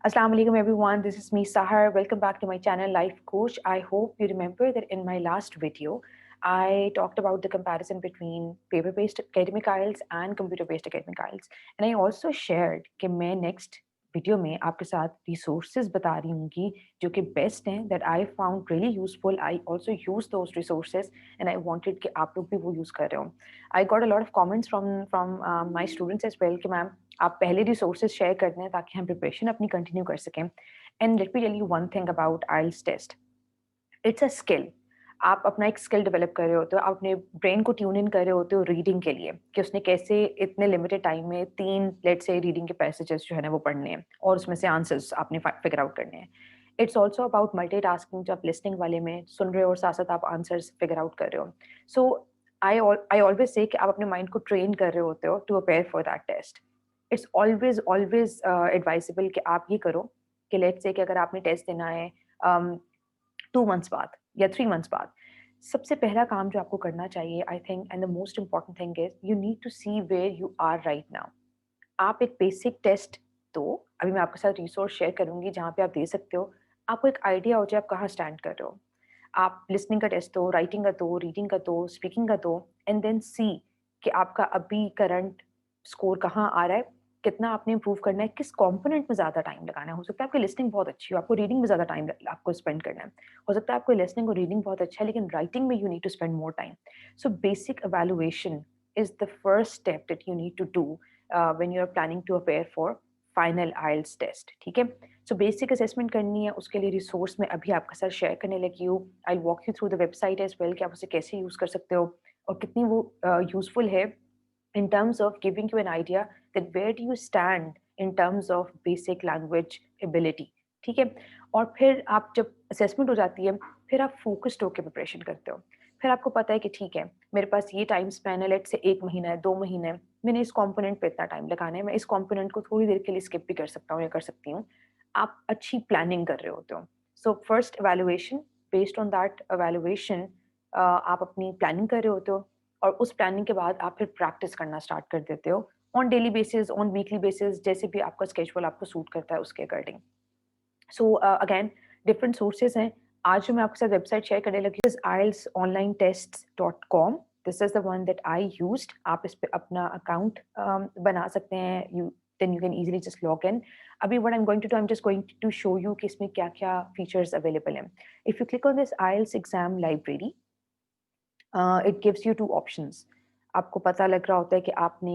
Assalamu alaikum everyone, this is me Sahar. Welcome back to my channel Life Coach. I hope you remember that in my last video, I talked about the comparison between paper-based academic IELTS and computer-based academic IELTS. And I also shared कि मैं next video में आपके साथ resources बता रही हूँगी जो कि best हैं that I found really useful I also use those resources and I wanted कि आप लोग भी वो यूज़ कर रहे हो I got a lot of comments from my students as well कि मैम आप पहले रिसोर्सेज शेयर कर दें ताकि हम प्रिपरेशन अपनी कंटिन्यू कर सकें and let me tell you one thing about IELTS test it's a skill आप अपना एक स्किल डेवलप कर रहे होते हो आप अपने ब्रेन को ट्यून इन कर रहे होते हो रीडिंग के लिए कि उसने कैसे इतने लिमिटेड टाइम में 3 लेट्स से रीडिंग के पैसेजेस जो है ना वो पढ़ने हैं और उसमें से आंसर्स आपने फिगर आउट करने हैं इट्स ऑल्सो अबाउट मल्टीटास्किंग जो आप लिसनिंग वाले में सुन रहे हो और साथ साथ आप आंसर्स फिगर आउट कर रहे हो सो आई ऑलवेज से कि आप अपने माइंड को ट्रेन कर रहे होते हो to appear for that test it's always advisable कि आप ये करो कि लेट्स से कि अगर आपने टेस्ट देना है 2 मंथ्स बाद या 3 मंथ्स बाद सबसे पहला काम जो आपको करना चाहिए I think and the most important thing is you need to see where you are right now आप एक बेसिक टेस्ट दो अभी मैं आपके साथ रिसोर्स शेयर करूंगी जहाँ पे आप दे सकते हो आपको एक आइडिया हो जाए आप कहाँ स्टैंड कर रहे हो आप लिसनिंग का टेस्ट दो राइटिंग का दो रीडिंग का दो स्पीकिंग का दो एंड देन सी कि आपका अभी करंट स्कोर कहाँ आ रहा है कितना आपने इम्प्रूव करना है किस कंपोनेंट में ज़्यादा टाइम लगाना है हो सकता है आपकी लिसनिंग बहुत अच्छी हो आपको रीडिंग में ज़्यादा टाइम आपको स्पेंड करना है हो सकता है आपको लिसनिंग और रीडिंग बहुत अच्छा है लेकिन राइटिंग में you need to spend more time so basic evaluation is the first step that you need to do when you're planning to prepare for final IELTS test ठीक है सो बेसिक असेसमेंट करनी है उसके लिए resource में अभी आपके साथ शेयर करने लगी हूँ I walk you through the website as well कि आप उसे कैसे यूज़ कर सकते हो और कितनी वो यूजफुल है in terms of giving you an idea that where do you stand in terms of basic language ability ठीक है और फिर आप जब असेसमेंट हो जाती है फिर आप फोकस्ड होकर प्रिपरेशन करते हो फिर आपको पता है कि ठीक है मेरे पास ये टाइम स्पैन है लेट से 1 महीना है 2 महीने है मैंने इस कंपोनेंट पे इतना टाइम लगाना है मैं इस कंपोनेंट को थोड़ी देर के लिए स्किप भी कर सकता हूँ या कर सकती हूँ आप अच्छी प्लानिंग कर रहे होते हो so first evaluation based on that evaluation आप अपनी प्लानिंग कर रहे होते हो और उस प्लानिंग के बाद आप फिर प्रैक्टिस करना स्टार्ट कर देते हो on daily basis on weekly basis जैसे भी आपका स्केड्यूल आपको सूट करता है उसके according so again different sources हैं आज जो मैं आपके साथ वेबसाइट शेयर करने लगी is ielsonlinetests.com this is the one that I used आप इस पे अपना अकाउंट बना सकते हैं you then you can easily just log in अभी what I am going to do I am just going to show you कि इसमें क्या क्या फीचर्स अवेलेबल हैं if you click on this IELTS exam library it gives you 2 options आपको पता लग रहा होता है कि आपने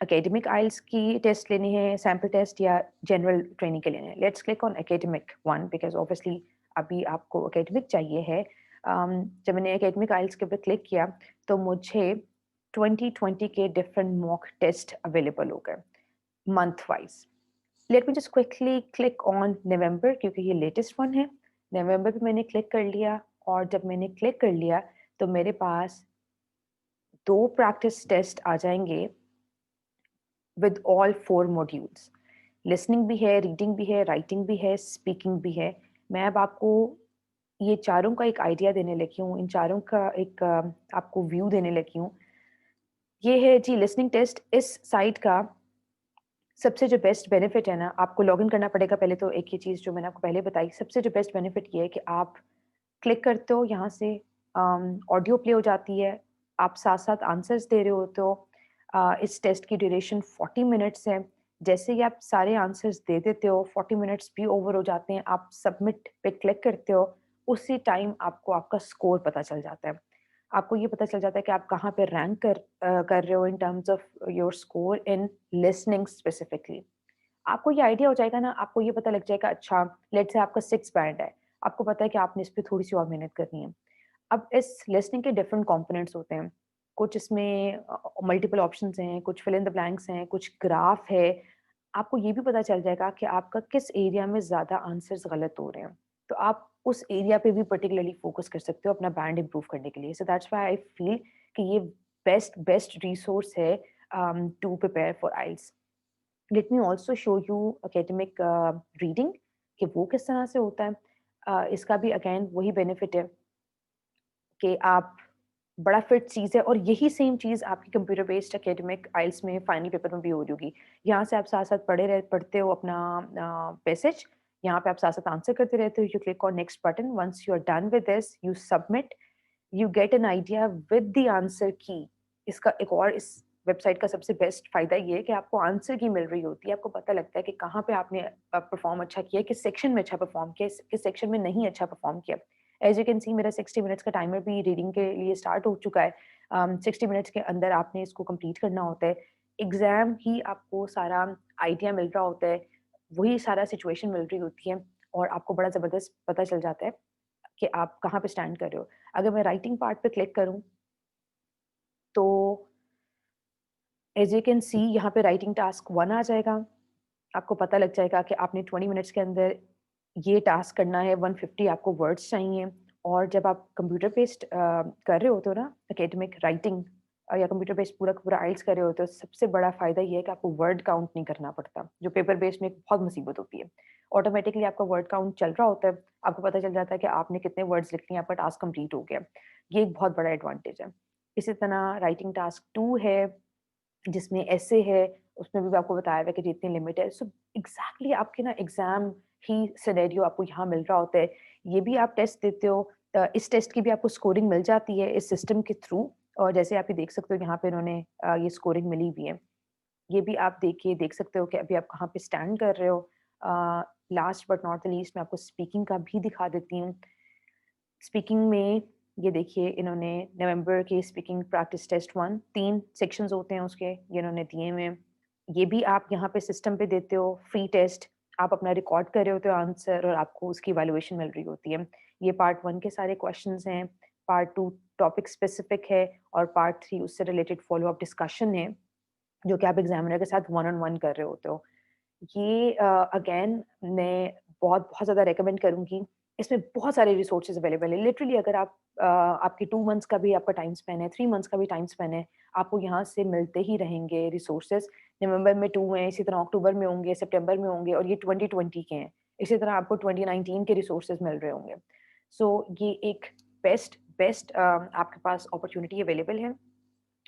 एकेडमिक आइल्स की टेस्ट लेनी है सैम्पल टेस्ट या जनरल ट्रेनिंग के लेने let's click on academic one because obviously अभी आपको एकेडमिक चाहिए है जब मैंने एकेडमिक आइल्स के ऊपर क्लिक किया तो मुझे 2020 के डिफरेंट मॉक टेस्ट अवेलेबल हो गए month wise let me just quickly click on November क्योंकि ये लेटेस्ट वन है नवंबर पे मैंने क्लिक कर लिया और जब मैंने क्लिक कर लिया तो मेरे पास 2 प्रैक्टिस टेस्ट आ जाएंगे विद ऑल 4 मॉड्यूल्स लिसनिंग भी है रीडिंग भी है राइटिंग भी है स्पीकिंग भी है मैं अब आपको ये चारों का एक आइडिया देने लगी हूँ इन चारों का एक आपको व्यू देने लगी हूँ ये है जी लिसनिंग टेस्ट इस साइट का सबसे जो बेस्ट बेनिफिट है ना आपको लॉगिन करना पड़ेगा पहले तो एक ही चीज़ जो मैंने आपको पहले बताई सबसे जो बेस्ट बेनिफिट ये है कि आप क्लिक करते हो यहाँ से ऑडियो प्ले हो जाती है आप साथ साथ आंसर्स दे रहे होते हो इस टेस्ट की ड्यूरेशन 40 मिनट्स है जैसे ही आप सारे आंसर्स दे देते हो 40 मिनट्स भी ओवर हो जाते हैं आप सबमिट पे क्लिक करते हो उसी टाइम आपको आपका स्कोर पता चल जाता है आपको ये पता चल जाता है कि आप कहाँ पे रैंक कर रहे हो in terms of your score in listening specifically आपको ये आइडिया हो जाएगा ना आपको ये पता लग जाएगा अच्छा लेट से आपका 6 बैंड है आपको पता है कि आपने इस पे थोड़ी सी और मेहनत करनी है अब इस लिसनिंग के डिफरेंट कंपोनेंट्स होते हैं कुछ इसमें मल्टीपल ऑप्शंस हैं कुछ फिल इन द ब्लैंक्स हैं कुछ ग्राफ है आपको ये भी पता चल जाएगा कि आपका किस एरिया में ज़्यादा आंसर्स गलत हो रहे हैं तो आप उस एरिया पे भी पर्टिकुलरली फोकस कर सकते हो अपना बैंड इंप्रूव करने के लिए so that's why I feel कि ये बेस्ट रिसोर्स है to prepare for IELTS let me also show you academic reading कि वो किस तरह से होता है इसका भी अगेन वही बेनिफिट है कि आप बड़ा फिट चीज़ है और यही सेम चीज़ आपकी कंप्यूटर बेस्ड एकेडमिक आइल्स में फाइनल पेपर में भी हो रही होगी। यहाँ से आप साथ-साथ पढ़ते हो अपना पैसेज, यहाँ पे आप साथ-साथ आंसर करते रहते हो, you click on next button, once you are done with this, you submit, you get an idea with the answer key. इसका एक और इस वेबसाइट का सबसे बेस्ट फ़ायदा ये है कि आपको आंसर की मिल रही होती है, आपको पता लगता है कि कहाँ पे आपने परफ़ॉर्म अच्छा किया है, किस सेक्शन में अच्छा परफ़ॉर्म किया है, किस सेक्शन में नहीं अच्छा परफ़ॉर्म किया। एज़ यू कैन सी मेरा 60 मिनट्स का टाइमर भी रीडिंग के लिए स्टार्ट हो चुका है। 60 मिनट्स के अंदर आपने इसको कंप्लीट करना होता है। एग्ज़ाम ही आपको सारा आइडिया मिल रहा होता है, वही सारा सिचुएशन मिल रही होती है और आपको बड़ा ज़बरदस्त पता चल जाता है कि आप कहाँ पे स्टैंड कर रहे हो। अगर मैं राइटिंग पार्ट पे क्लिक करूँ, तो एज़ यू कैन सी यहाँ पे राइटिंग टास्क 1 आ जाएगा। आपको पता लग जाएगा कि आपने 20 मिनट्स के अंदर ये टास्क करना है, 150 आपको वर्ड्स चाहिए और जब आप कंप्यूटर बेस्ड कर रहे होते हो ना एकेडमिक राइटिंग या कंप्यूटर बेस्ड पूरा का पूरा आइल्स कर रहे होते हो, सबसे बड़ा फ़ायदा ये है कि आपको वर्ड काउंट नहीं करना पड़ता, जो पेपर बेस्ड में एक बहुत मुसीबत होती है। ऑटोमैटिकली आपका वर्ड काउंट चल रहा होता है, आपको पता चल जाता है कि आपने कितने वर्ड्स लिख लिए, आपका टास्क कंप्लीट हो गया। ये एक बहुत बड़ा एडवांटेज है। इसी तरह राइटिंग टास्क 2 है, जिसमें एसे है, उसमें भी आपको बताया हुआ है कि इतनी लिमिट है। सो एग्ज़ैक्टली आपके ना एग्ज़ाम ही सिनेरियो आपको यहाँ मिल रहा होता है। ये भी आप टेस्ट देते हो, इस टेस्ट की भी आपको स्कोरिंग मिल जाती है इस सिस्टम के थ्रू और जैसे आप ये देख सकते हो यहाँ पे इन्होंने ये स्कोरिंग मिली हुई है। ये भी आप देखिए देख सकते हो कि अभी आप कहाँ पे स्टैंड कर रहे हो। Last but not the least मैं आपको स्पीकिंग का भी दिखा देती हूँ। स्पीकिंग में ये देखिए इन्होंने नवंबर की स्पीकिंग प्रैक्टिस टेस्ट 1 3 सेक्शंस होते हैं उसके, ये इन्होंने दिए हुए हैं। ये भी आप यहाँ पे सिस्टम पे देते हो फ्री टेस्ट, आप अपना रिकॉर्ड कर रहे होते हो आंसर और आपको उसकी इवैल्यूएशन मिल रही होती है। ये पार्ट 1 के सारे क्वेश्चंस हैं, पार्ट 2 टॉपिक स्पेसिफिक है और पार्ट 3 उससे रिलेटेड फॉलो अप डिस्कशन है, जो कि आप एग्ज़ामिनर के साथ वन ऑन वन कर रहे होते हो। ये अगेन मैं बहुत ज़्यादा रिकमेंड करूँगी। इसमें बहुत सारे रिसोर्सेज़ अवेलेबल हैं। लिटरली अगर आप आपके 2 मंथ्स का भी आपका टाइम स्पैन है, 3 मंथ्स का भी टाइम स्पैन है, आपको यहाँ से मिलते ही रहेंगे रिसोर्सेज़। नवंबर में 2 हैं, इसी तरह अक्टूबर में होंगे, सितंबर में होंगे और ये 2020 के हैं। इसी तरह आपको 2019 के रिसोर्सेज़ मिल रहे होंगे। सो ये एक बेस्ट बेस्ट आपके पास अपॉर्च्युनिटी अवेलेबल है।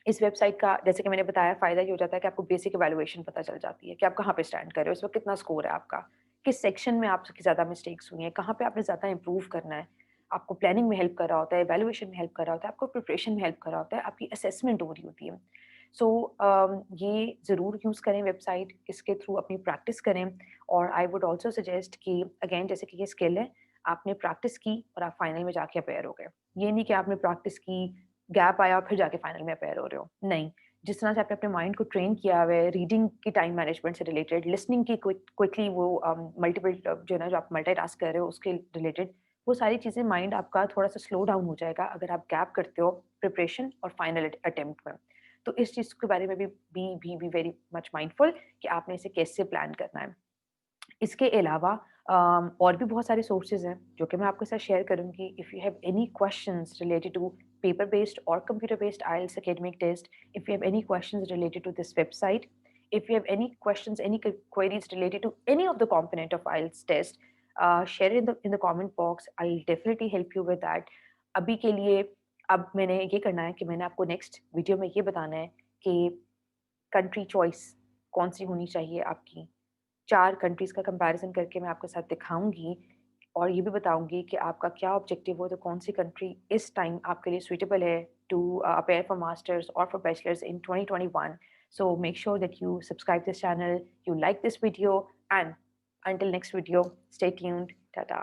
इस वेबसाइट का जैसे कि मैंने बताया फ़ायदा ये हो जाता है कि आपको बेसिक इवैल्यूएशन पता चल जाती है कि आप कहाँ पे स्टैंड कर रहे हो, इस वक़्त कितना स्कोर है आपका, किस सेक्शन में आपकी ज़्यादा मिस्टेक्स हुई हैं, कहाँ पे आपने ज़्यादा इम्प्रूव करना है। आपको प्लानिंग में हेल्प कर रहा होता है, इवैल्यूएशन में हेल्प कर रहा होता है, आपको प्रिपरेशन में हेल्प कर रहा होता है, आपकी असेसमेंट हो रही होती है। सो ये ज़रूर यूज़ करें वेबसाइट, इसके थ्रू अपनी प्रैक्टिस करें और आई वुड ऑल्सो सजेस्ट कि अगेन जैसे कि ये स्किल है, आपने प्रैक्टिस की और आप फाइनल में जाके अपियर हो गए। ये नहीं कि आपने प्रैक्टिस की, गैप आया और फिर जाके फाइनल में अपियर हो रहे हो, नहीं। जिस तरह से आपने अपने माइंड को ट्रेन किया हुआ है, रीडिंग की टाइम मैनेजमेंट से रिलेटेड, लिसनिंग की क्विकली वो मल्टीपल जो है ना जो आप मल्टीटास्क कर रहे हो उसके रिलेटेड, वो सारी चीज़ें माइंड आपका थोड़ा-सा स्लो डाउन हो जाएगा अगर आप गैप करते हो प्रिपरेशन और फाइनल अटेम्प्ट में। तो इस चीज़ के बारे में भी वेरी मच माइंडफुल कि आपने इसे कैसे प्लान करना है। इसके अलावा और भी बहुत सारे सोर्सेज़ हैं जो कि मैं आपके साथ शेयर करूँगी। If you have any questions related to paper based or computer based IELTS academic test, if you have any questions related to this website, if you have any questions, any queries related to any of the component of IELTS test, share it in the comment box. I'll definitely help you with that. अभी के लिए अब मैंने ये करना है कि मैंने आपको नेक्स्ट वीडियो में ये बताना है कि कंट्री चॉइस कौन-सी होनी चाहिए आपकी। 4 कंट्रीज़ का कंपैरिज़न करके मैं आपके साथ दिखाऊँगी और ये भी बताऊँगी कि आपका क्या ऑब्जेक्टिव हो, तो कौन-सी कंट्री इस टाइम आपके लिए सूटेबल है टू अपियर फॉर मास्टर्स और for bachelors in 2021. So make sure that you subscribe this channel, you like this video, and until next video, stay tuned. Ta-ta.